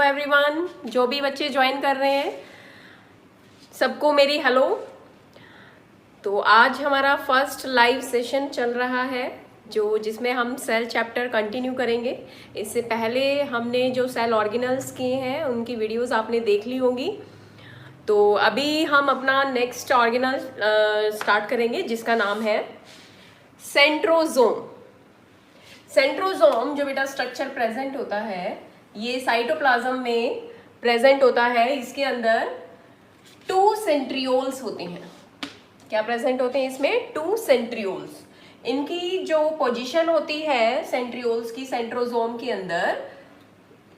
Everyone, जो भी बच्चे ज्वाइन कर रहे हैं सबको मेरी हेलो। तो आज हमारा फर्स्ट लाइव सेशन चल रहा है जिसमें हम सेल चैप्टर कंटिन्यू करेंगे। इससे पहले हमने जो सेल ऑर्गेनल्स किए हैं उनकी वीडियोस आपने देख ली होंगी। तो अभी हम अपना नेक्स्ट ऑर्गेनल स्टार्ट करेंगे जिसका नाम है सेंट्रोजोम। सेंट्रोजोम जो बेटा स्ट्रक्चर प्रेजेंट होता है ये साइटोप्लाज्म में प्रेजेंट होता है। इसके अंदर 2 सेंट्रियोल्स होते हैं। क्या प्रेजेंट होते हैं इसमें? 2 सेंट्रियोल्स। इनकी जो पोजीशन होती है सेंट्रियोल्स की सेंट्रोजोम के अंदर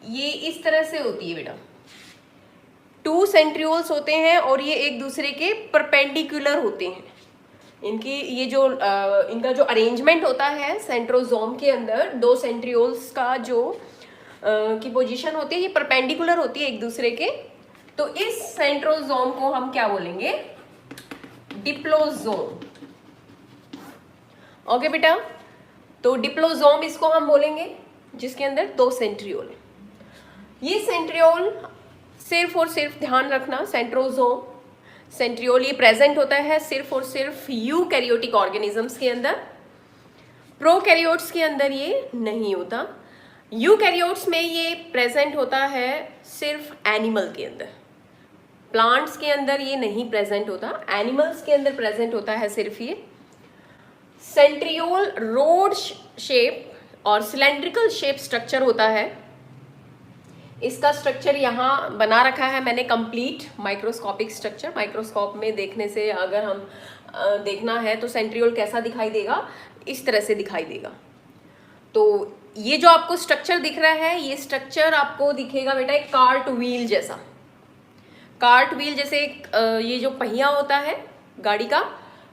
ये इस तरह से होती है बेटा। 2 सेंट्रियोल्स होते हैं और ये एक दूसरे के परपेंडिकुलर होते हैं। इनकी ये जो इनका जो अरेंजमेंट होता है सेंट्रोजोम के अंदर 2 सेंट्रियोल्स का जो की पोजीशन होती है ये परपेंडिकुलर होती है एक दूसरे के। तो इस सेंट्रोजोम को हम क्या बोलेंगे? डिप्लोजोम। ओके बेटा, तो डिप्लोजोम इसको हम बोलेंगे जिसके अंदर 2 सेंट्रियोल। ये सेंट्रियोल सिर्फ और सिर्फ ध्यान रखना, सेंट्रियोल ये प्रेजेंट होता है सिर्फ और सिर्फ यूकैरियोटिक ऑर्गेनिजम्स के अंदर। प्रोकैरियोट्स के अंदर ये नहीं होता। यूकैरियोट्स में ये प्रेजेंट होता है सिर्फ एनिमल के अंदर। प्लांट्स के अंदर ये नहीं प्रेजेंट होता, एनिमल्स के अंदर प्रेजेंट होता है सिर्फ ये। सेंट्रियोल रोड शेप और सिलेंड्रिकल शेप स्ट्रक्चर होता है। इसका स्ट्रक्चर यहाँ बना रखा है मैंने, कंप्लीट माइक्रोस्कोपिक स्ट्रक्चर। माइक्रोस्कोप में देखने से अगर हम देखना है तो सेंट्रियोल कैसा दिखाई देगा, इस तरह से दिखाई देगा। तो ये जो आपको स्ट्रक्चर दिख रहा है ये स्ट्रक्चर आपको दिखेगा बेटा एक कार्ट व्हील जैसा। कार्ट व्हील जैसे ये जो पहिया होता है गाड़ी का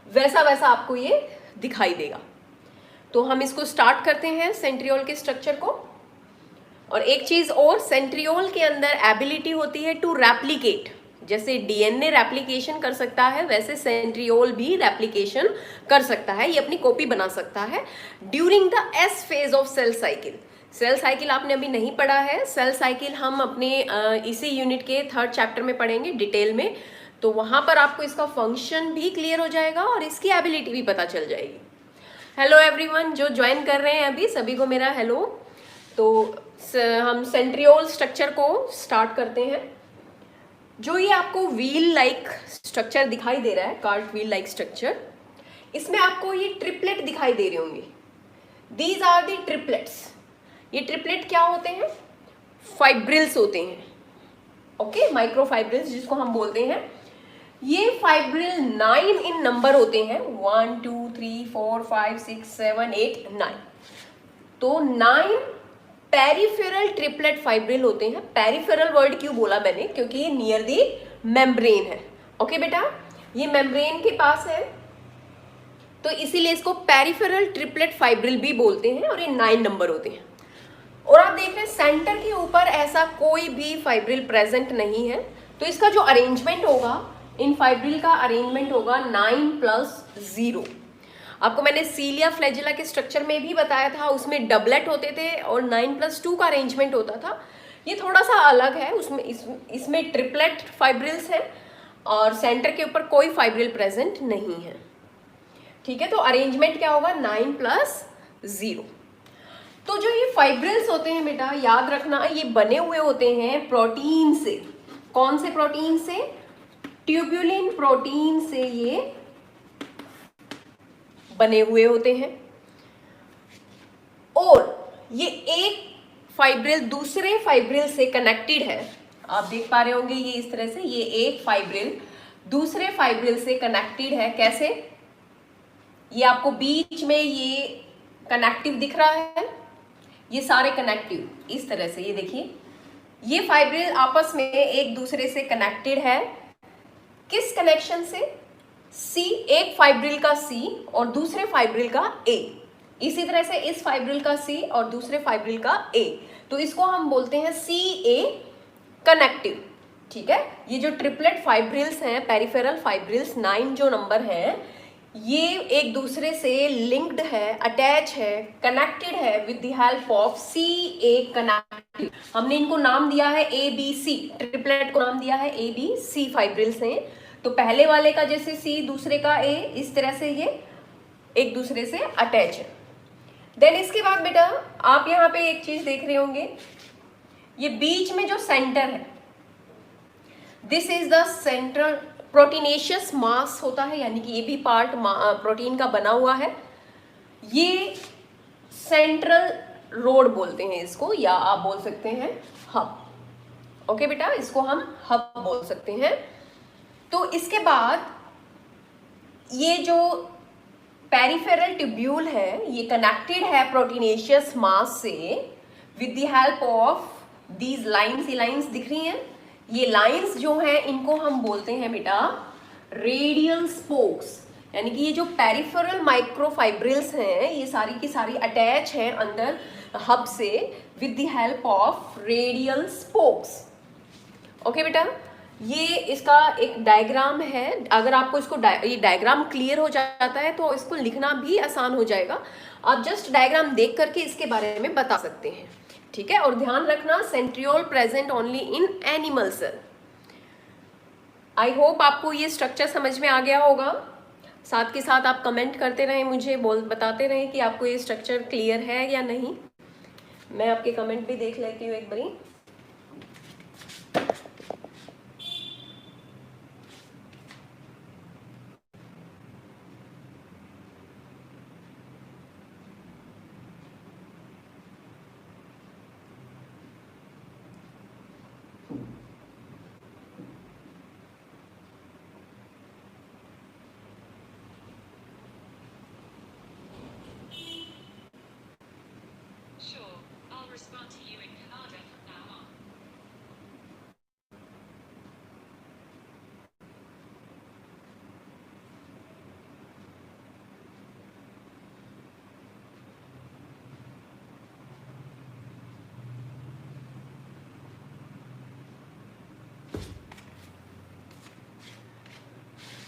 वैसा वैसा आपको ये दिखाई देगा। तो हम इसको स्टार्ट करते हैं सेंट्रियोल के स्ट्रक्चर को। और एक चीज और, सेंट्रियोल के अंदर एबिलिटी होती है टू रेप्लिकेट। जैसे डीएनए रेप्लिकेशन कर सकता है वैसे सेंट्रियोल भी रेप्लिकेशन कर सकता है, ये अपनी कॉपी बना सकता है during the S phase of cell cycle. Cell cycle आपने अभी नहीं पढ़ा है, सेल साइकिल हम अपने इसी यूनिट के 3rd चैप्टर में पढ़ेंगे डिटेल में। तो वहां पर आपको इसका फंक्शन भी क्लियर हो जाएगा और इसकी एबिलिटी भी पता चल जाएगी। हेलो एवरीवन, जो ज्वाइन कर रहे हैं अभी सभी को मेरा हेलो। तो हम सेंट्रियोल स्ट्रक्चर को स्टार्ट करते हैं। जो ये आपको व्हील लाइक स्ट्रक्चर दिखाई दे रहा है, कार्ट व्हील लाइक स्ट्रक्चर, इसमें आपको ये ट्रिपलेट दिखाई दे रहे होंगे। These are the triplets. ये ट्रिपलेट क्या होते हैं? फाइब्रिल्स होते हैं। ओके, माइक्रोफाइब्रिल्स जिसको हम बोलते हैं। ये फाइब्रिल 9 इन नंबर होते हैं, 1 2 3 4 5 6 7 8 9। तो 9 पेरिफेरल ट्रिपलेट फाइब्रिल होते हैं। पेरिफेरल वर्ड क्यों बोला मैंने? क्योंकि ये नियर दी मेम्ब्रेन है। ओके बेटा, ये मेम्ब्रेन के पास है तो इसीलिए इसको पेरिफेरल ट्रिपलेट फाइब्रिल भी बोलते हैं और ये 9 नंबर होते हैं। और आप देख रहे हैं सेंटर के ऊपर ऐसा कोई भी फाइब्रिल प्रेजेंट नहीं है। तो इसका जो अरेंजमेंट होगा, इन फाइब्रिल का अरेंजमेंट होगा 9+0। आपको मैंने सीलिया फ्लैजिला के स्ट्रक्चर में भी बताया था, उसमें डबलेट होते थे और 9+2 का अरेंजमेंट होता था। ये थोड़ा सा अलग है, उसमें इसमें ट्रिपलेट फाइब्रिल्स है और सेंटर के ऊपर कोई फाइब्रिल प्रेजेंट नहीं है। ठीक है, तो अरेंजमेंट क्या होगा? 9+0। तो जो ये फाइब्रिल्स होते हैं बेटा याद रखना, ये बने हुए होते हैं प्रोटीन से। कौन से प्रोटीन से? ट्यूब्युलिन प्रोटीन से ये बने हुए होते हैं। और ये एक फाइब्रिल दूसरे फाइब्रिल से कनेक्टेड है। आप देख पा रहे होंगे ये इस तरह से, ये एक फाइब्रिल दूसरे फाइब्रिल से कनेक्टेड है। कैसे? ये आपको बीच में ये कनेक्टिव दिख रहा है, ये सारे कनेक्टिव इस तरह से, ये देखिए ये फाइब्रिल आपस में एक दूसरे से कनेक्टेड है। किस कनेक्शन से? सी, एक फाइब्रिल का सी और दूसरे फाइब्रिल का ए। इसी तरह से इस फाइब्रिल का सी और दूसरे फाइब्रिल का ए, तो इसको हम बोलते हैं सी ए कनेक्टिव। ठीक है, ये जो ट्रिपलेट फाइब्रिल्स हैं, पेरिफेरल फाइब्रिल्स 9 जो नंबर हैं, ये एक दूसरे से लिंक्ड है, अटैच है, कनेक्टेड है with the help of C A connective. हमने इनको नाम दिया है ए बी सी, ट्रिपलेट को नाम दिया है ए बी सी फाइब्रिल्स हैं। तो पहले वाले का जैसे सी, दूसरे का ए, इस तरह से ये एक दूसरे से अटैच है। देन इसके बाद बेटा आप यहाँ पे एक चीज देख रहे होंगे, ये बीच में जो सेंटर है, this is the central proteinaceous mass होता है, यानी कि ये भी पार्ट प्रोटीन का बना हुआ है। ये सेंट्रल रोड बोलते हैं इसको, या आप बोल सकते हैं हब। ओके बेटा, इसको हम हब बोल सकते हैं। तो इसके बाद ये जो पेरिफेरल ट्यूब्यूल है, ये कनेक्टेड है प्रोटीनेशियस मास से with the help of these lines. ये लाइन्स दिख रही हैं, ये लाइंस जो हैं इनको हम बोलते हैं बेटा रेडियल स्पोक्स। यानी कि ये जो पेरिफेरल माइक्रोफाइब्रिल्स हैं, ये सारी की सारी अटैच हैं अंदर हब से with the help of radial spokes. Okay बेटा, ये इसका एक डायग्राम है। अगर आपको इसको ये डायग्राम क्लियर हो जाता है तो इसको लिखना भी आसान हो जाएगा। आप जस्ट डायग्राम देख करके इसके बारे में बता सकते हैं, ठीक है। और ध्यान रखना, centriole present only in animal cell. I hope आपको ये स्ट्रक्चर समझ में आ गया होगा। साथ के साथ आप कमेंट करते रहें, मुझे बताते रहें कि आपको ये स्ट्रक्चर क्लियर है या नहीं। मैं आपके कमेंट भी देख लेती हूँ एक बारी।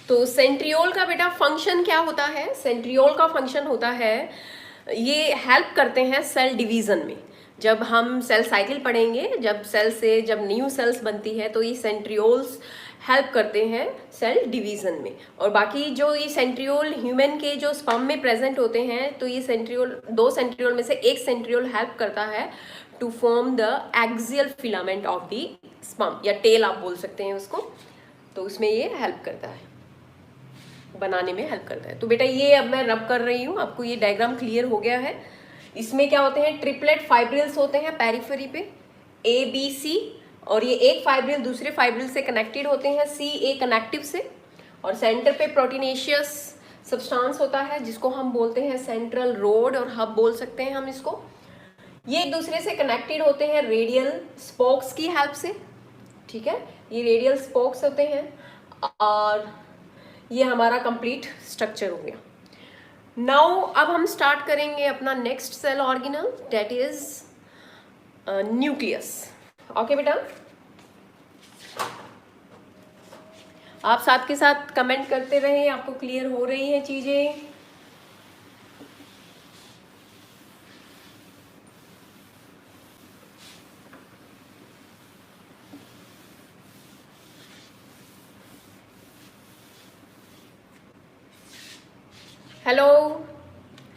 तो सेंट्रियोल का बेटा फंक्शन क्या होता है? सेंट्रियोल का फंक्शन होता है, ये हेल्प करते हैं सेल डिवीज़न में। जब हम सेल साइकिल पढ़ेंगे, जब सेल से जब न्यू सेल्स बनती है तो ये सेंट्रियोल्स हेल्प करते हैं सेल डिवीज़न में। और बाकी जो ये सेंट्रियोल ह्यूमन के जो स्पर्म में प्रेजेंट होते हैं, तो ये सेंट्रियोल, दो सेंट्रियोल में से एक सेंट्रियोल हेल्प करता है to form the axial filament of the sperm, या टेल आप बोल सकते हैं उसको। तो उसमें ये हेल्प करता है, बनाने में हेल्प करता है। तो बेटा ये अब मैं रब कर रही हूँ, आपको ये डायग्राम क्लियर हो गया है। इसमें क्या होते हैं, ट्रिपलेट फाइब्रिल्स होते हैं पेरिफेरी पे, ए बी सी, और ये एक फाइब्रिल दूसरे फाइब्रिल से कनेक्टेड होते हैं सी ए कनेक्टिव से। और सेंटर पे प्रोटीनेशियस सब्सटेंस होता है जिसको हम बोलते हैं सेंट्रल रोड, और हब बोल सकते हैं हम इसको। ये एक दूसरे से कनेक्टेड होते हैं रेडियल स्पोक्स की हेल्प से, ठीक है। ये रेडियल स्पोक्स होते हैं, और ये हमारा कंप्लीट स्ट्रक्चर हो गया। नाउ अब हम स्टार्ट करेंगे अपना next cell organelle, that is nucleus. Okay बेटा, आप साथ के साथ कमेंट करते रहें, आपको क्लियर हो रही हैं चीजें। हेलो,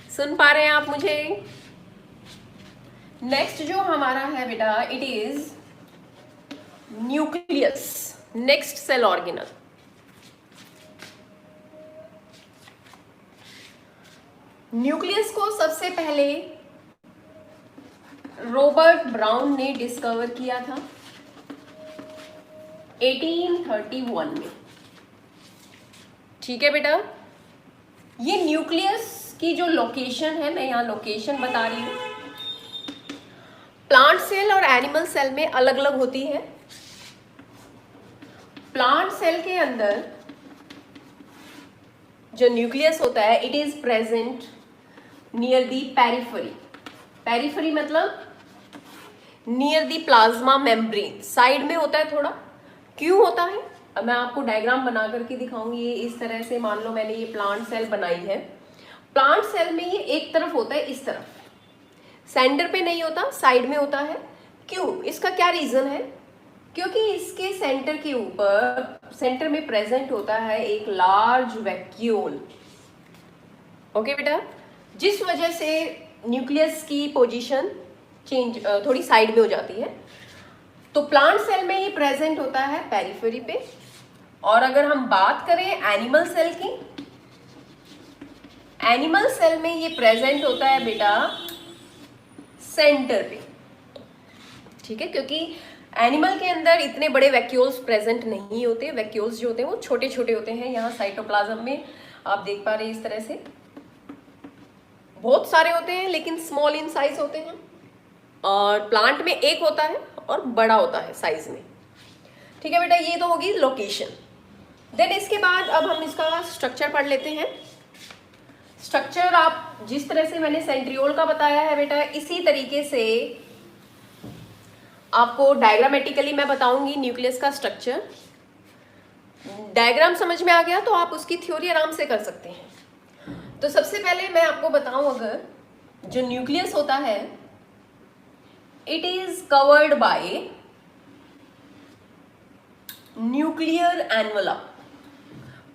सुन पा रहे हैं आप मुझे? नेक्स्ट जो हमारा है बेटा, it is nucleus, next cell organelle. Nucleus को सबसे पहले रॉबर्ट ब्राउन ने डिस्कवर किया था 1831 में, ठीक है बेटा। ये न्यूक्लियस की जो लोकेशन है, मैं यहाँ लोकेशन बता रही हूँ, प्लांट सेल और एनिमल सेल में अलग अलग होती है। प्लांट सेल के अंदर जो न्यूक्लियस होता है, it is present near the periphery. Periphery मतलब near the plasma membrane, side में होता है थोड़ा। क्यों होता है? अब मैं आपको डायग्राम बना करके दिखाऊंगी। ये इस तरह से मान लो मैंने ये प्लांट सेल बनाई है। प्लांट सेल में ये एक तरफ होता है, इस तरफ, सेंटर पे नहीं होता, साइड में होता है। क्यों? इसका क्या रीजन है? क्योंकि इसके सेंटर के ऊपर, सेंटर में प्रेजेंट होता है एक लार्ज वैक्यूल। ओके बेटा, जिस वजह से न्यूक्लियस की पोजीशन चेंज, थोड़ी साइड में हो जाती है। तो प्लांट सेल में ये प्रेजेंट होता है पेरिफेरी पे। और अगर हम बात करें एनिमल सेल की, एनिमल सेल में ये प्रेजेंट होता है बेटा सेंटर पे। ठीक है, क्योंकि एनिमल के अंदर इतने बड़े वैक्यूल्स प्रेजेंट नहीं होते। वैक्यूल्स जो होते हैं वो छोटे छोटे होते हैं। यहाँ साइटोप्लाज्म में आप देख पा रहे हैं इस तरह से बहुत सारे होते हैं, लेकिन स्मॉल इन साइज होते हैं। और प्लांट में एक होता है और बड़ा होता है साइज में। ठीक है बेटा, ये तो होगी लोकेशन। देन इसके बाद अब हम इसका स्ट्रक्चर पढ़ लेते हैं। स्ट्रक्चर आप जिस तरह से मैंने सेंट्रियोल का बताया है बेटा, इसी तरीके से आपको डायग्रामेटिकली मैं बताऊंगी न्यूक्लियस का स्ट्रक्चर। डायग्राम समझ में आ गया तो आप उसकी थ्योरी आराम से कर सकते हैं। तो सबसे पहले मैं आपको बताऊं, अगर जो न्यूक्लियस होता है it is covered by nuclear envelope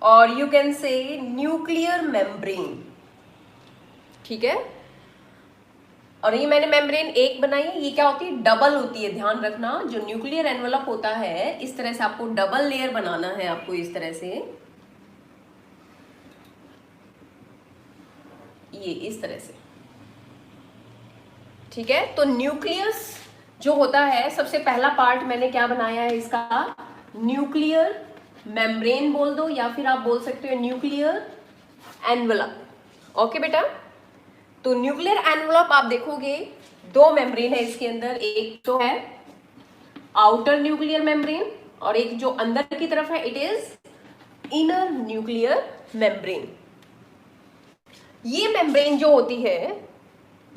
और you can say nuclear membrane. ठीक है, और ये मैंने मेम्ब्रेन एक बनाई है। ये क्या होती है? डबल होती है। ध्यान रखना, जो न्यूक्लियर एनवलप होता है इस तरह से आपको डबल लेयर बनाना है। आपको इस तरह से, ये इस तरह से। ठीक है, तो न्यूक्लियस जो होता है, सबसे पहला पार्ट मैंने क्या बनाया है इसका, न्यूक्लियर मेम्ब्रेन बोल दो, या फिर आप बोल सकते हो न्यूक्लियर एनवलप। ओके बेटा, तो न्यूक्लियर एनवलप आप देखोगे दो मेम्ब्रेन है इसके अंदर। एक तो है आउटर न्यूक्लियर मेम्ब्रेन और एक जो अंदर की तरफ है it is inner nuclear membrane. ये मेम्ब्रेन जो होती है,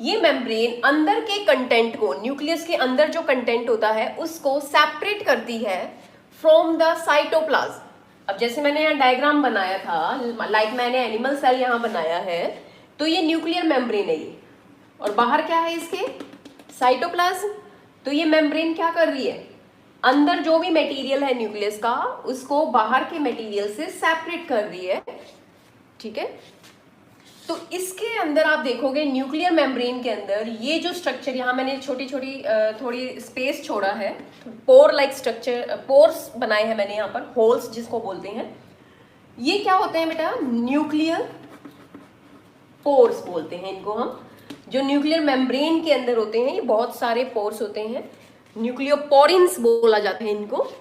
ये मेम्ब्रेन अंदर के कंटेंट को, न्यूक्लियस के अंदर जो कंटेंट होता है उसको सेपरेट करती है फ्रॉम द साइटोप्लाज्म। अब जैसे मैंने यहाँ डायग्राम बनाया था, लाइक मैंने एनिमल सेल यहाँ बनाया है, तो ये न्यूक्लियर मेम्ब्रेन है ये, और बाहर क्या है इसके, साइटोप्लाज्म। तो ये मेम्ब्रेन क्या कर रही है, अंदर जो भी मटेरियल है न्यूक्लियस का उसको बाहर के मटेरियल से सेपरेट कर रही है। ठीक है, तो इसके अंदर आप देखोगे न्यूक्लियर मेम्ब्रेन के अंदर ये जो स्ट्रक्चर, यहाँ मैंने छोटी छोटी थोड़ी स्पेस छोड़ा है, पोर लाइक स्ट्रक्चर, पोर्स बनाए हैं मैंने यहाँ पर, होल्स जिसको बोलते हैं। ये क्या होते हैं बेटा, न्यूक्लियर पोर्स बोलते हैं इनको हम। जो न्यूक्लियर मेम्ब्रेन के अंदर होते हैं ये बहुत सारे पोर्स होते हैं, न्यूक्लियोपोरिन्स बोला जाता है इनको।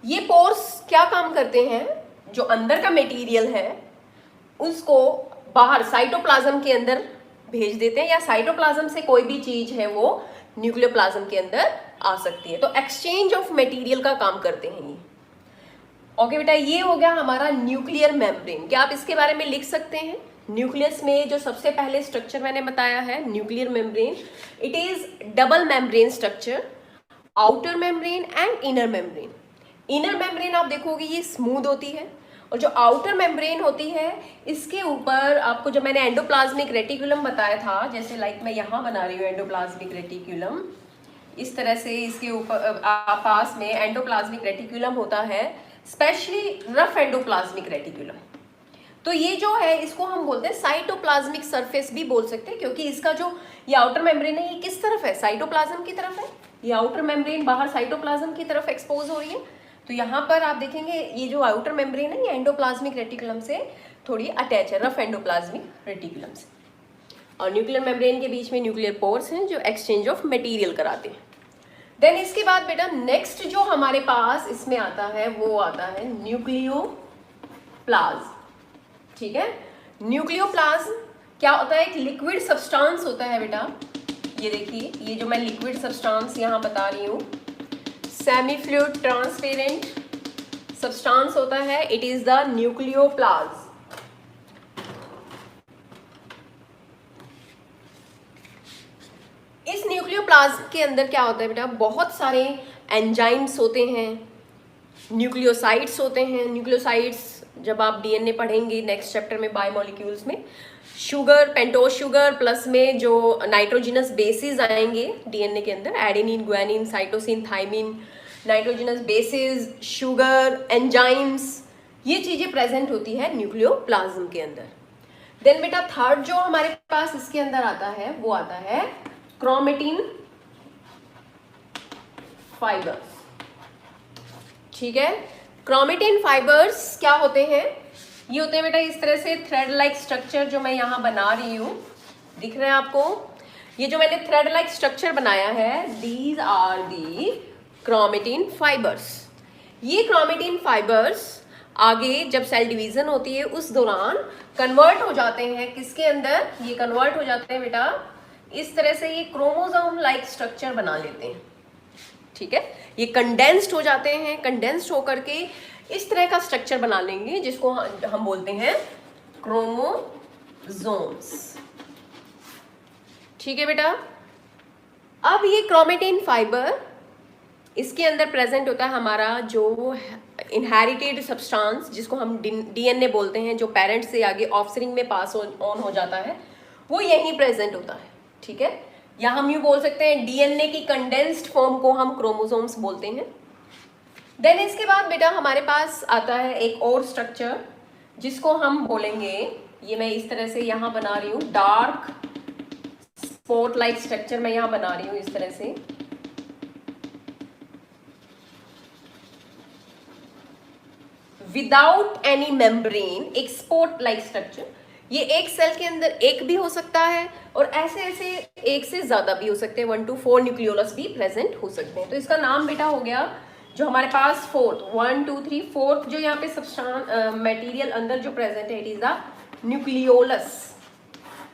ये पोर्स क्या काम करते हैं, जो अंदर का मटेरियल है उसको बाहर साइटोप्लाज्म के अंदर भेज देते हैं, या साइटोप्लाज्म से कोई भी चीज है वो न्यूक्लियोप्लाज्म के अंदर आ सकती है। तो एक्सचेंज ऑफ मटेरियल का काम करते हैं ये। ओके बेटा, ये हो गया हमारा न्यूक्लियर मेम्ब्रेन। क्या आप इसके बारे में लिख सकते हैं? न्यूक्लियस में जो सबसे पहले स्ट्रक्चर मैंने बताया है nuclear membrane, it is double membrane structure, outer membrane and inner membrane. Inner membrane आप देखोगे ये स्मूथ होती है, और जो आउटर मेम्ब्रेन होती है इसके ऊपर आपको, जो मैंने एंडोप्लाज्मिक रेटिकुलम बताया था, जैसे लाइक मैं यहाँ बना रही हूँ एंडोप्लाज्मिक रेटिकुलम, इस तरह से इसके ऊपर पास में एंडोप्लाज्मिक रेटिकुलम होता है, स्पेशली रफ एंडोप्लाज्मिक रेटिकुलम। तो ये जो है इसको हम बोलते हैं साइटोप्लाज्मिक सरफेस भी बोल सकते हैं, क्योंकि इसका जो ये आउटर मेम्ब्रेन है ये किस तरफ है, साइटोप्लाज्म की तरफ है। ये आउटर मेम्ब्रेन बाहर साइटोप्लाज्म की तरफ एक्सपोज हो रही है। तो यहाँ पर आप देखेंगे ये जो आउटर मेम्ब्रेन है ये एंडोप्लाज्मिक रेटिकुलम से थोड़ी अटैच है, रफ एंडोप्लाज्मिक रेटिकुलम से। और न्यूक्लियर मेम्ब्रेन के बीच में न्यूक्लियर पोर्स हैं जो एक्सचेंज ऑफ मटेरियल कराते हैं। देन इसके बाद बेटा नेक्स्ट जो हमारे पास इसमें आता है वो आता है न्यूक्लियोप्लाज्म। ठीक है, न्यूक्लियोप्लाज्म क्या होता है, एक लिक्विड सब्सटेंस होता है बेटा। ये देखिए, ये जो मैं लिक्विड सब्सटेंस यहाँ बता रही हूँ, सेमी फ्लूइड ट्रांसपेरेंट सब्सटेंस होता है, इट इज द न्यूक्लियोप्लाज्म। इस न्यूक्लियोप्लाज्म के अंदर क्या होता है बेटा, बहुत सारे एंजाइम्स होते हैं, न्यूक्लियोसाइड्स होते हैं। न्यूक्लियोसाइड्स जब आप डीएनए पढ़ेंगे नेक्स्ट चैप्टर में बायोमोलिक्यूल्स में, शुगर, पेंटोज शुगर प्लस में जो नाइट्रोजिनस बेसिस आएंगे डीएनए के अंदर, adenine, guanine, cytosine, thymine, nitrogenous basis, sugar, enzymes, ये चीजें प्रेजेंट होती है न्यूक्लियोप्लाज्म के अंदर। देन बेटा थर्ड जो हमारे पास इसके अंदर आता है वो आता है क्रोमेटिन फाइबर्स। ठीक है, क्रोमेटिन फाइबर्स क्या होते हैं? ये होते हैं बेटा इस तरह से थ्रेड लाइक स्ट्रक्चर जो मैं यहाँ बना रही हूँ, दिख रहा है आपको? ये जो मैंने थ्रेड लाइक स्ट्रक्चर बनाया है, these are the chromatin fibres. ये क्रोमेटिन फाइबर्स आगे जब सेल डिवीजन होती है उस दौरान कन्वर्ट हो जाते हैं किसके अंदर? ये कन्वर्ट हो जाते हैं बेटा इस तरह से, ये क्रोमोसोम लाइक स्ट्रक्चर बना लेते हैं। ठीक है, ये कंडेंस्ड हो जाते हैं, कंडेंस्ड होकर के इस तरह का स्ट्रक्चर बना लेंगे जिसको हम बोलते हैं क्रोमोसोम्स। ठीक है बेटा, अब ये क्रोमेटिन फाइबर इसके अंदर प्रेजेंट होता है हमारा जो इनहेरिटेड सब्सटेंस जिसको हम डीएनए बोलते हैं, जो पेरेंट्स से आगे ऑफस्प्रिंग में पास ऑन हो जाता है, वो यहीं प्रेजेंट होता है। ठीक है, या हम यूँ बोल सकते हैं डीएनए की कंडेंस्ड फॉर्म को हम क्रोमोसोम्स बोलते हैं। देन इसके बाद बेटा हमारे पास आता है एक और स्ट्रक्चर जिसको हम बोलेंगे, ये मैं इस तरह से यहाँ बना रही हूँ, डार्क स्पॉट लाइक स्ट्रक्चर मैं यहाँ बना रही हूँ इस तरह से। विदाउट एनी मेम्ब्रेन, एक स्पॉट लाइक स्ट्रक्चर। ये एक सेल के अंदर एक भी हो सकता है और ऐसे ऐसे एक से ज्यादा भी हो सकते हैं, 1 to 4 न्यूक्लियोलस भी प्रेजेंट हो सकते हैं। तो इसका नाम बेटा हो गया जो हमारे पास फोर्थ, 1 2 3 फोर्थ जो यहाँ पे सब्सटेंस मटेरियल अंदर जो प्रेजेंट है, it is the nucleolus.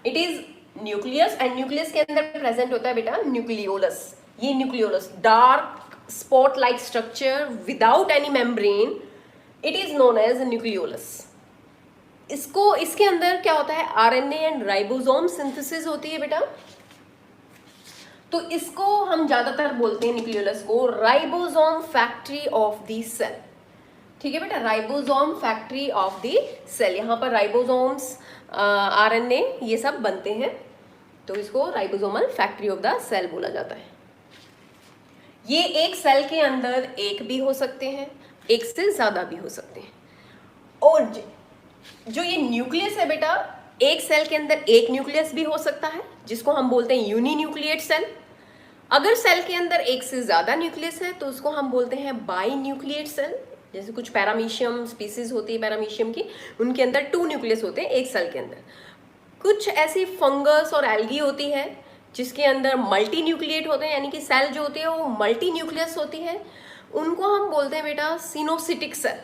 It is nucleus and nucleus के अंदर प्रेजेंट होता है बेटा न्यूक्लियोलस। ये nucleolus dark spot like structure without any membrane, it is known as nucleolus. इसको, इसके अंदर क्या होता है, आरएनए एंड राइबोसोम सिंथेसिस होती है बेटा। तो इसको हम ज्यादातर बोलते हैं न्यूक्लियोलस को ribosome factory of the cell. ठीक है बेटा, ribosome factory of the cell. यहाँ पर राइबोसोम्स, आरएनए ये सब बनते हैं, तो इसको ribosomal factory of the cell बोला जाता है। ये एक सेल के अंदर एक भी हो सकते हैं, एक से ज्यादा भी हो सकते हैं। और जो ये न्यूक्लियस है बेटा, एक सेल के अंदर एक न्यूक्लियस भी हो सकता है जिसको हम बोलते हैं यूनिन्यूक्लिएट सेल। अगर सेल के अंदर एक से ज्यादा न्यूक्लियस है तो उसको हम बोलते हैं बाई न्यूक्लिएट सेल। जैसे कुछ पैरामीशियम स्पीसीज होती है पैरामीशियम की, उनके अंदर 2 न्यूक्लियस होते हैं एक सेल के अंदर। कुछ ऐसी फंगस और एल्गी होती है जिसके अंदर मल्टी न्यूक्लिएट होते हैं, यानी कि सेल जो होती है वो मल्टी न्यूक्लियस होती है, उनको हम बोलते हैं बेटा सिनोसिटिक सेल।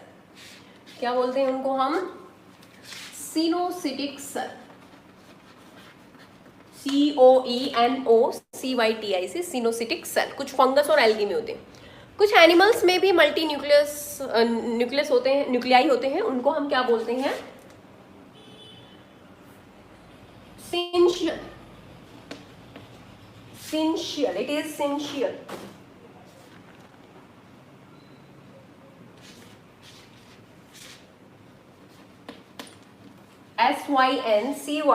क्या बोलते हैं उनको हम? सिनोसिटिक सेल। COENOCYTI से सिनोसिटिक सेल। कुछ फंगस और एल्गी में होते हैं। कुछ एनिमल्स में भी मल्टी न्यूक्लियस होते हैं, न्यूक्लियाई होते हैं, उनको हम क्या बोलते हैं? सिंशियल। सिंशियल, इट इज सिंशियल। SYNCYTIAL।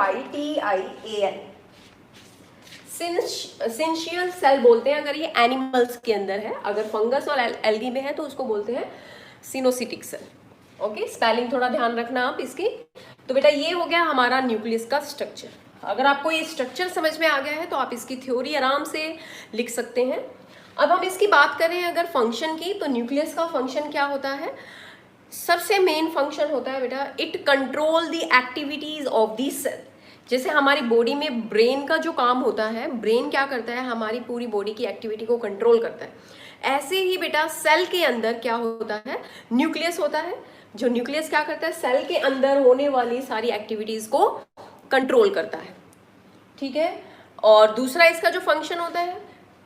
सिंशियल सेल बोलते हैं अगर ये एनिमल्स के अंदर है। अगर फंगस और एल्गी में है तो उसको बोलते हैं सिनोसिटिक सेल। ओके, स्पेलिंग थोड़ा ध्यान रखना आप इसकी। तो बेटा ये हो गया हमारा न्यूक्लियस का स्ट्रक्चर। अगर आपको ये स्ट्रक्चर समझ में आ गया है तो आप इसकी थ्योरी आराम से लिख सकते हैं। अब हम इसकी बात करें अगर फंक्शन की, तो न्यूक्लियस का फंक्शन क्या होता है? सबसे मेन फंक्शन होता है बेटा, it control the activities of the cell. जैसे हमारी बॉडी में ब्रेन का जो काम होता है, ब्रेन क्या करता है, हमारी पूरी बॉडी की एक्टिविटी को कंट्रोल करता है। ऐसे ही बेटा सेल के अंदर क्या होता है, न्यूक्लियस होता है। जो न्यूक्लियस क्या करता है, सेल के अंदर होने वाली सारी एक्टिविटीज को कंट्रोल करता है। ठीक है, और दूसरा इसका जो फंक्शन होता है,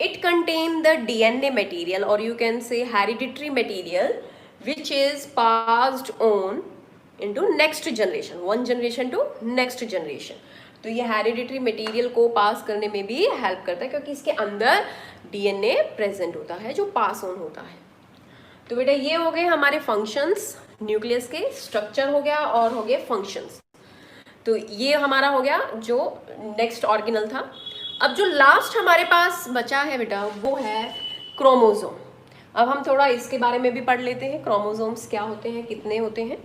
it contain the DNA material और you can say hereditary material which is passed on into next generation, one generation to next generation। तो ये हेरिडिटरी मटेरियल को पास करने में भी हेल्प करता है क्योंकि इसके अंदर डीएनए प्रेजेंट होता है जो पास ऑन होता है। तो बेटा ये हो गए हमारे फंक्शंस, न्यूक्लियस के स्ट्रक्चर हो गया और हो गए फंक्शंस। तो ये हमारा हो गया जो नेक्स्ट ऑर्गेनल था। अब जो लास्ट हमारे पास बचा है बेटा वो है क्रोमोसोम। अब हम थोड़ा इसके बारे में भी पढ़ लेते हैं, क्रोमोसोम्स क्या होते हैं, कितने होते हैं।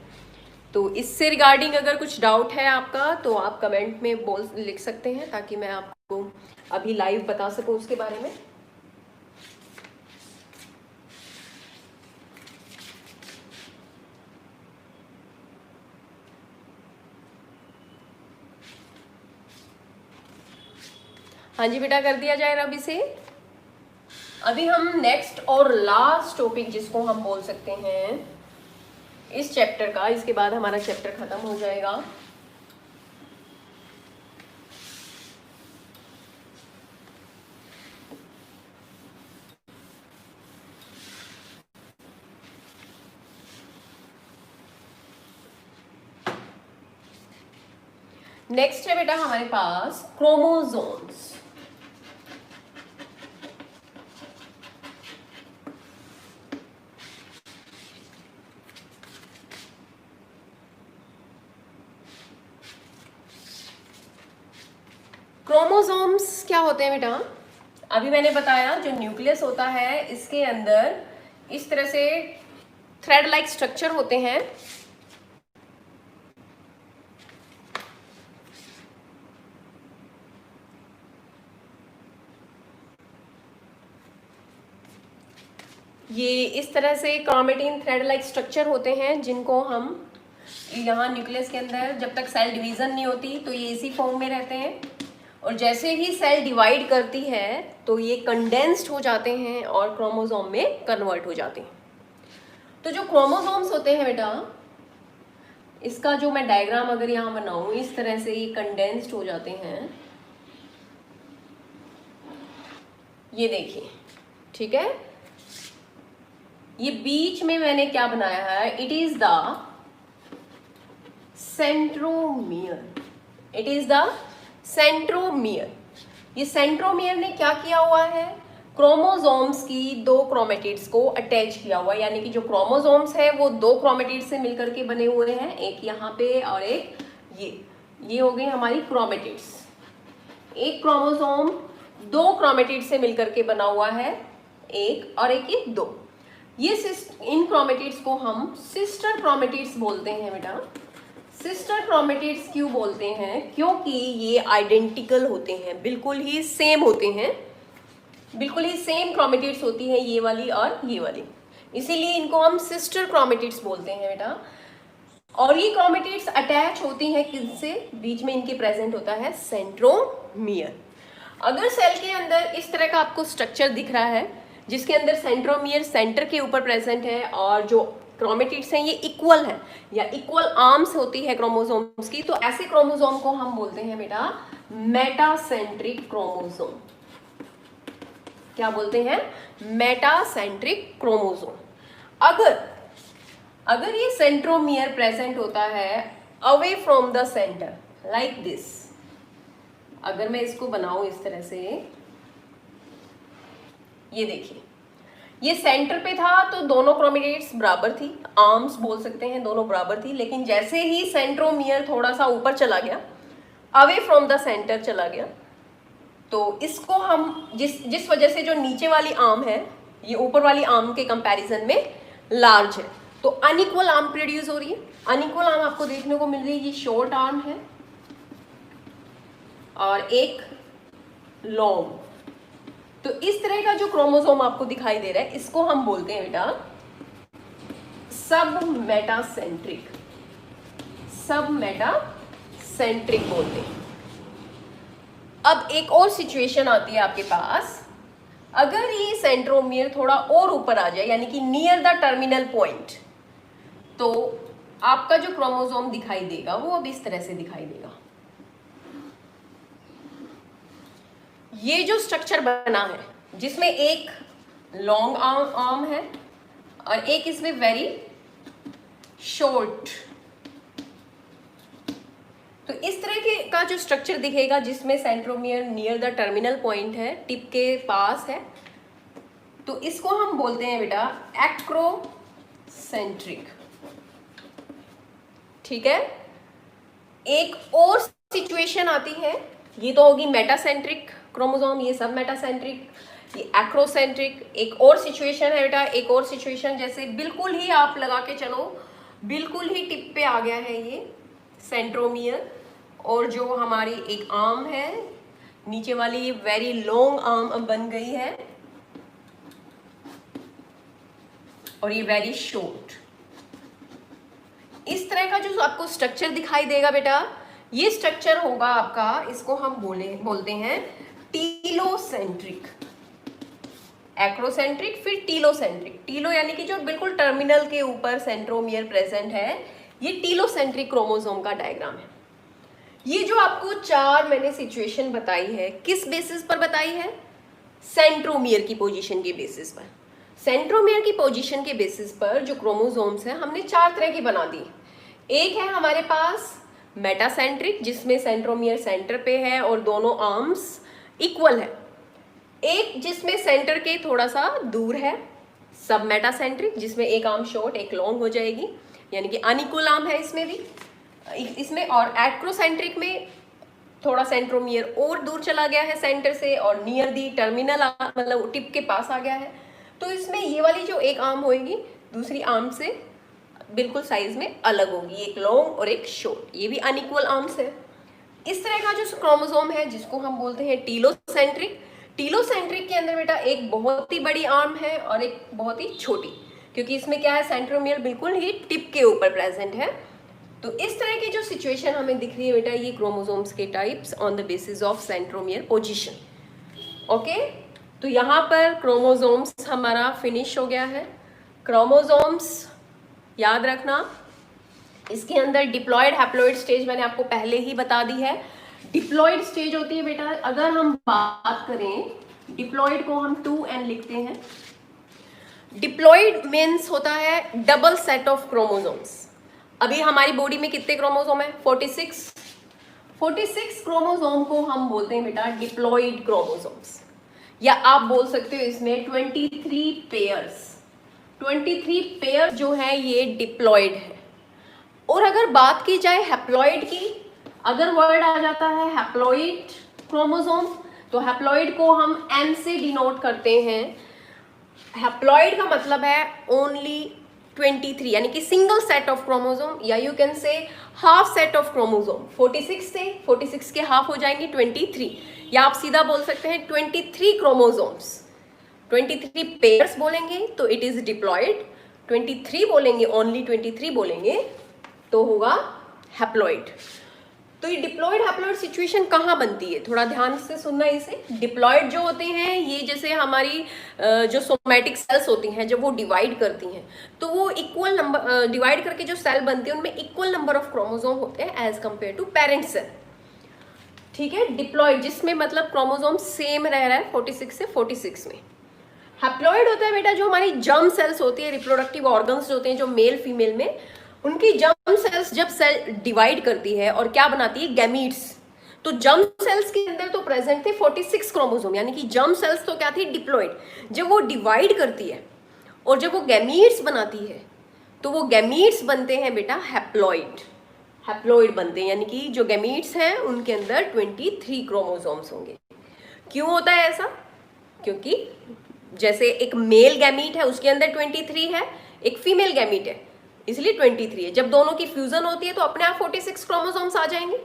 तो इससे रिगार्डिंग अगर कुछ डाउट है आपका तो आप कमेंट में लिख सकते हैं, ताकि मैं आपको अभी लाइव बता सकूं उसके बारे में। हाँ जी बेटा, कर दिया जाए अभी से। अभी हम नेक्स्ट और लास्ट टॉपिक जिसको हम बोल सकते हैं इस चैप्टर का, इसके बाद हमारा चैप्टर खत्म हो जाएगा। नेक्स्ट है बेटा हमारे पास क्रोमोसोम्स। क्रोमोसोम्स क्या होते हैं बेटा? अभी मैंने बताया जो न्यूक्लियस होता है इसके अंदर इस तरह से थ्रेड लाइक स्ट्रक्चर होते हैं। ये इस तरह से क्रोमेटिन थ्रेड लाइक स्ट्रक्चर होते हैं जिनको हम यहाँ न्यूक्लियस के अंदर जब तक सेल डिवीजन नहीं होती तो ये इसी फॉर्म में रहते हैं, और जैसे ही सेल डिवाइड करती है तो ये कंडेंस्ड हो जाते हैं और क्रोमोसोम में कन्वर्ट हो जाते हैं। तो जो क्रोमोसोम्स होते हैं बेटा, इसका जो मैं डायग्राम अगर यहाँ बनाऊं इस तरह से ये कंडेंस्ड हो जाते हैं, ये देखिए, ठीक है। ये बीच में मैंने क्या बनाया है, it is the centromere, it is the centromere. ये सेंट्रोमियर ने क्या किया हुआ है, क्रोमोसोम्स की दो क्रोमेटिड्स को अटैच किया हुआ है, यानी कि जो क्रोमोसोम्स है वो दो क्रोमेटिड्स से मिलकर के बने हुए हैं, एक यहाँ पे और एक ये हो गई हमारी क्रोमेटिड्स। एक क्रोमोसोम दो क्रोमेटिड्स से मिलकर के बना हुआ है, एक और एक ये दो। ये इन क्रोमेटिड्स को हम सिस्टर क्रोमेटिड्स बोलते हैं बेटा। सिस्टर क्रोमेटिड्स क्यों बोलते हैं, क्योंकि ये आइडेंटिकल होते हैं, बिल्कुल ही सेम होते हैं, बिल्कुल ही सेम क्रोमेटिड्स होती है ये वाली और ये वाली, इसीलिए इनको हम सिस्टर क्रोमेटिड्स बोलते हैं बेटा। और ये क्रोमेटिड्स अटैच होती हैं किससे, बीच में इनके प्रेजेंट होता है सेंट्रोमियर। अगर सेल के अंदर इस तरह का आपको स्ट्रक्चर दिख रहा है जिसके अंदर सेंट्रोमियर सेंटर के ऊपर प्रेजेंट है और जो क्रोमेटिड्स हैं ये इक्वल है या इक्वल आर्म्स होती है क्रोमोसोम्स की, तो ऐसे क्रोमोसोम को हम बोलते हैं बेटा मेटासेंट्रिक क्रोमोसोम। क्या बोलते हैं, मेटासेंट्रिक क्रोमोसोम। अगर ये सेंट्रोमियर प्रेजेंट होता है away from the centre like this, अगर मैं इसको बनाऊं इस तरह से, ये देखिए ये सेंटर पे था तो दोनों क्रोमेटिड्स बराबर थी, आर्म्स बोल सकते हैं, दोनों बराबर थी। लेकिन जैसे ही सेंट्रोमियर थोड़ा सा ऊपर चला गया, अवे फ्रॉम द सेंटर चला गया, तो इसको हम जिस वजह से जो नीचे वाली आर्म है ये ऊपर वाली आर्म के कंपैरिजन में लार्ज है, तो अनइक्वल आर्म प्रोड्यूस हो रही है। अनइक्वल आर्म आपको देखने को मिल रही है, ये शॉर्ट आर्म है और एक लॉन्ग। तो इस तरह का जो क्रोमोसोम आपको दिखाई दे रहा है इसको हम बोलते हैं बेटा सब मेटासेंट्रिक, सब मेटासेंट्रिक बोलते हैं। अब एक और सिचुएशन आती है आपके पास, अगर ये सेंट्रोमियर थोड़ा और ऊपर आ जाए यानी कि नियर द टर्मिनल पॉइंट, तो आपका जो क्रोमोसोम दिखाई देगा वो अब इस तरह से दिखाई देगा। ये जो स्ट्रक्चर बना है जिसमें एक लॉन्ग आर्म है और एक इसमें वेरी शॉर्ट, तो इस तरह के का जो स्ट्रक्चर दिखेगा जिसमें centromere near the terminal point है, टिप के पास है, तो तो इसको हम बोलते हैं बेटा एक्रोसेंट्रिक। ठीक है, एक और सिचुएशन आती है, ये तो होगी मेटासेंट्रिक क्रोमोसोम, ये सब मेटासेंट्रिक, ये एक्रोसेंट्रिक। एक और सिचुएशन है बेटा, एक और सिचुएशन जैसे बिल्कुल ही आप लगा के चलो, बिल्कुल ही टिप पे आ गया है ये सेंट्रोमियर, और जो हमारी एक आर्म है नीचे वाली, ये वेरी लॉन्ग आर्म अब बन गई है, और ये वेरी शॉर्ट। इस तरह का जो आपको स्ट्रक्चर दिखाई देगा बेटा, ये स्ट्रक्चर होगा आपका, इसको हम बोलते हैं टीलोसेंट्रिक। एक्रोसेंट्रिक फिर टीलोसेंट्रिक। टीलो यानी कि जो बिल्कुल टर्मिनल के ऊपर सेंट्रोमियर प्रेजेंट है, ये टीलोसेंट्रिक क्रोमोसोम का डायग्राम है। ये जो आपको 4 मैंने सिचुएशन बताई है, किस बेसिस पर बताई है? सेंट्रोमियर की पोजीशन के बेसिस पर। सेंट्रोमियर की पोजीशन के बेसिस पर जो क्रोमोसोम्स हैं, हमने 4 तरह की बना दी। एक है हमारे पास मेटासेंट्रिक, जिसमें सेंट्रोमियर सेंटर पे है और दोनों आर्म्स इक्वल है। एक जिसमें सेंटर के थोड़ा सा दूर है, सब मेटासेंट्रिक, जिसमें एक आर्म शॉर्ट एक लॉन्ग हो जाएगी, यानी कि अनइक्वल आर्म है इसमें भी, इसमें। और एक्रोसेंट्रिक में थोड़ा सेंट्रोमियर और दूर चला गया है सेंटर से, और नियर दी टर्मिनल मतलब टिप के पास आ गया है। तो इसमें ये वाली जो एक आर्म होगी दूसरी आर्म से बिल्कुल साइज में अलग होगी, एक लॉन्ग और एक शॉर्ट, ये भी अनइक्वल आर्म्स है। इस तरह का जो क्रोमोसोम है जिसको हम बोलते हैं टीलोसेंट्रिक। टीलोसेंट्रिक के अंदर बेटा एक बहुत ही बड़ी आर्म है और एक बहुत ही छोटी, क्योंकि इसमें क्या है, सेंट्रोमियर बिल्कुल ही टिप के ऊपर प्रेजेंट है। तो इस तरह की जो सिचुएशन हमें दिख रही है बेटा, ये क्रोमोसोम्स के types on the basis of centromere position. Okay, तो यहाँ पर क्रोमोसोम्स हमारा फिनिश हो गया है। क्रोमोसोम्स याद रखना, इसके अंदर डिप्लॉयड हैप्लॉयड स्टेज मैंने आपको पहले ही बता दी है। डिप्लॉयड स्टेज होती है बेटा, अगर हम बात करें डिप्लॉयड को हम 2n लिखते हैं। डिप्लॉयड मीन्स होता है डबल सेट ऑफ क्रोमोसोम्स। अभी हमारी बॉडी में कितने क्रोमोसोम है? 46 क्रोमोसोम को हम बोलते हैं बेटा डिप्लॉयड क्रोमोसोम्स, या आप बोल सकते हो इसमें 23 पेयर्स। 23 पेयर जो है ये डिप्लॉयड है। और अगर बात की जाए हैप्लॉयड की, अगर वर्ड आ जाता है हैप्लॉयड क्रोमोसोम, तो हैप्लॉयड को हम n से डिनोट करते हैं। हैप्लॉयड का मतलब है ओनली 23, यानी कि सिंगल सेट ऑफ क्रोमोसोम, या यू कैन से हाफ सेट ऑफ क्रोमोसोम। 46 के हाफ हो जाएंगे 23, या आप सीधा बोल सकते हैं 23 क्रोमोसोम्स। 23 पेयर्स बोलेंगे तो इट इज डिप्लॉयड, 23 बोलेंगे, ओनली 23 बोलेंगे तो होगा हैप्लॉयड। तो ये डिप्लॉयड हैप्लॉयड सिचुएशन कहाँ बनती है, थोड़ा ध्यान से सुनना इसे। डिप्लॉयड जो होते हैं ये जैसे हमारी जो सोमैटिक सेल्स होती हैं, जब वो डिवाइड करती हैं तो वो इक्वल नंबर डिवाइड करके जो सेल बनती है उनमें इक्वल नंबर ऑफ क्रोमोसोम होते हैं as compare to parent cell. ठीक है, डिप्लॉयड जिसमें मतलब क्रोमोसोम सेम रह रहा है 46 से 46 में। हैप्लॉयड होता है बेटा जो हमारी जर्म सेल्स होती है, रिप्रोडक्टिव ऑर्गन्स होते हैं जो मेल फीमेल में, उनकी जर्म सेल्स जब सेल डिवाइड करती है और क्या बनाती है, गैमीट्स। तो जर्म सेल्स के अंदर तो प्रेजेंट थे 46 क्रोमोसोम, यानी कि जर्म सेल्स तो क्या थी, डिप्लॉयड। जब वो डिवाइड करती है और जब वो गैमीट्स बनाती है तो वो गैमीट्स बनते हैं बेटा हैप्लॉयड। हैप्लॉयड बनते हैं, यानी कि जो गैमीट्स हैं उनके अंदर 23 क्रोमोसोम्स होंगे। क्यों होता है ऐसा? क्योंकि जैसे एक मेल गैमीट है उसके अंदर 23 है, एक फीमेल गैमीट है इसलिए 23 है। जब दोनों की फ्यूजन होती है तो अपने आप 46 क्रोमोसोम्स आ जाएंगे।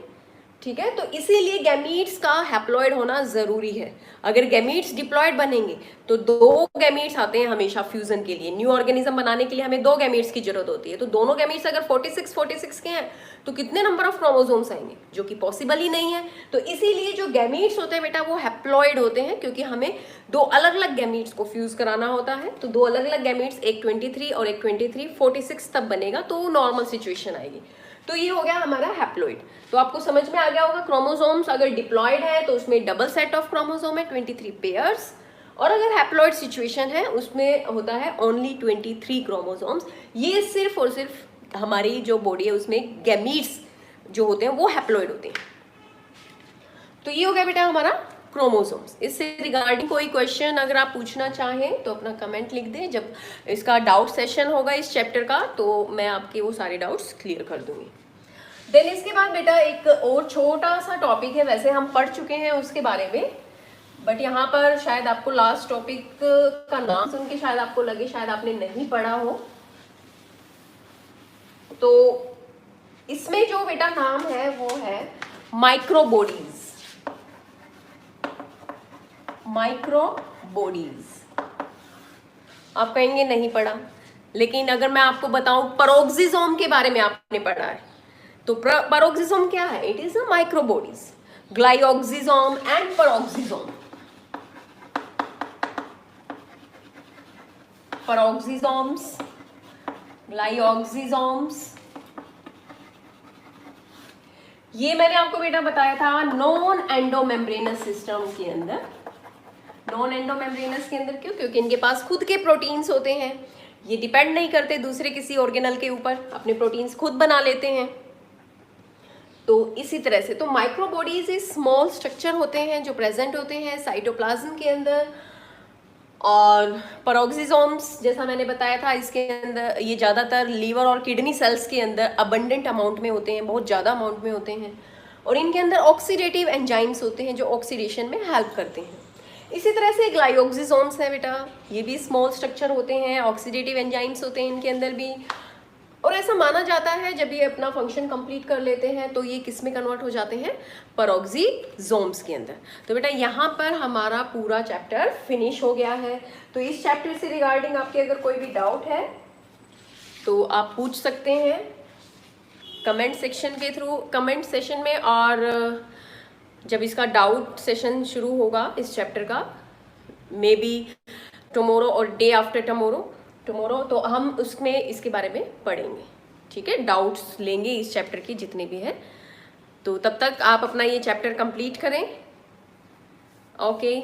ठीक है, तो इसीलिए गैमीट्स का हैप्लॉयड होना जरूरी है। अगर गैमीट्स डिप्लॉयड बनेंगे तो 2 गैमीट्स आते हैं हमेशा फ्यूजन के लिए। न्यू ऑर्गेनिज्म बनाने के लिए हमें 2 गैमीट्स की जरूरत होती है। तो दोनों गैमीट्स अगर 46 के हैं तो कितने नंबर ऑफ क्रोमोसोम्स आएंगे, जो कि पॉसिबल ही नहीं है। तो इसीलिए जो गैमीट्स होते हैं बेटा वो हैप्लॉयड होते हैं, क्योंकि हमें 2 अलग अलग गैमीट्स को फ्यूज कराना होता है। तो 2 अलग अलग गैमीट्स, एक 23 और एक 23, 46 तब बनेगा तो नॉर्मल सिचुएशन आएगी। तो ये हो गया हमारा हैप्लॉयड। तो आपको समझ में आ गया होगा, क्रोमोसोम्स अगर डिप्लॉयड है तो उसमें डबल सेट ऑफ क्रोमोसोम है 23 पेयर्स, और अगर हैप्लॉयड सिचुएशन है उसमें होता है ओनली 23 क्रोमोसोम्स। ये सिर्फ और सिर्फ हमारी जो बॉडी है उसमें गैमीट्स जो होते हैं वो हैप्लॉयड होते हैं। तो ये हो गया बेटा हमारा क्रोमोसोम्स। इससे रिगार्डिंग कोई क्वेश्चन अगर आप पूछना चाहें तो अपना कमेंट लिख दें। जब इसका डाउट सेशन होगा इस चैप्टर का तो मैं आपके वो सारे डाउट्स क्लियर कर दूंगी। देन इसके बाद बेटा एक और छोटा सा टॉपिक है, वैसे हम पढ़ चुके हैं उसके बारे में, बट यहाँ पर शायद आपको लास्ट टॉपिक का नाम सुन के शायद आपको लगे शायद आपने नहीं पढ़ा हो। तो इसमें जो बेटा नाम है वो है माइक्रोबॉडीज। माइक्रोबॉडीज आप कहेंगे नहीं पढ़ा, लेकिन अगर मैं आपको बताऊं पैरोक्सिसोम के बारे में आपने पढ़ा है, तो पैरोक्सिसोम क्या है? It is a microbodies, glyoxysome and peroxisome. Peroxisomes, glyoxysomes, ये मैंने आपको बेटा बताया था नॉन एंडोमेम्ब्रेनस सिस्टम के अंदर। नॉन एंडोमेम्ब्रेनस के अंदर क्यों? क्योंकि इनके पास खुद के प्रोटीन्स होते हैं, ये डिपेंड नहीं करते दूसरे किसी ऑर्गेनल के ऊपर, अपने प्रोटीन्स खुद बना लेते हैं। तो इसी तरह से तो माइक्रोबॉडीज स्मॉल स्ट्रक्चर होते हैं जो प्रेजेंट होते हैं साइटोप्लाज्म के अंदर। और पैरोक्सिसोम्स जैसा मैंने बताया था इसके अंदर ये ज़्यादातर लीवर और किडनी सेल्स के अंदर अबंडेंट अमाउंट में होते हैं, बहुत ज़्यादा अमाउंट में होते हैं, और इनके अंदर ऑक्सीडेटिव एंजाइम्स होते हैं जो ऑक्सीडेशन में हेल्प करते हैं। इसी तरह से ग्लाइऑक्सिसोम्स है बेटा, ये भी स्मॉल स्ट्रक्चर होते हैं, ऑक्सीडेटिव एंजाइम्स होते हैं इनके अंदर भी, और ऐसा माना जाता है जब ये अपना फंक्शन कंप्लीट कर लेते हैं तो ये किस में कन्वर्ट हो जाते हैं? पैरोक्सिसोम्स के अंदर। तो बेटा यहाँ पर हमारा पूरा चैप्टर फिनिश हो गया है। तो इस चैप्टर से रिगार्डिंग आपके अगर कोई भी डाउट है तो आप पूछ सकते हैं कमेंट सेक्शन के थ्रू, कमेंट सेशन में, और जब इसका डाउट सेशन शुरू होगा इस चैप्टर का, मे बी टुमारो और डे आफ्टर टुमारो, तो हम उसमें इसके बारे में पढ़ेंगे। ठीक है, डाउट्स लेंगे इस चैप्टर की जितने भी हैं। तो तब तक आप अपना ये चैप्टर कंप्लीट करें। ओके।